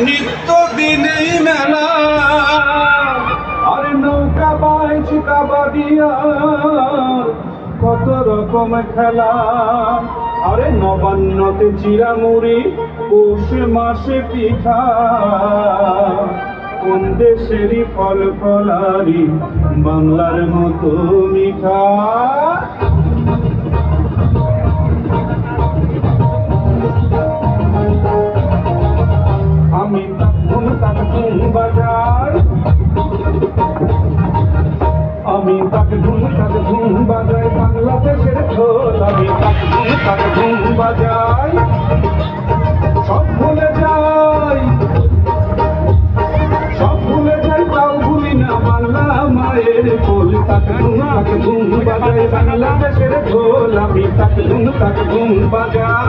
নিত্য দিনেই মেলা আর নৌকা বাইচ কাবাডিয়া কত রকম খেলা আরে নবান্নতে চিরামুড়ি পৌষ মাসে পিঠা কোন দেশেরই ফল ফলারি বাংলার মতো মিঠা আমি তখন তখন বাজার আমি তাকে ঘুম বাজাই বাংলাদেশের ঢোল আমি তাকে ঘুম বাজাই সব ভুলে যাই তাও ভুলি না বাংলা মায়ের কোল তাকে ঘুম বাজাই বাংলাদেশের ঢোল আমি তাকে ঘুম বাজাই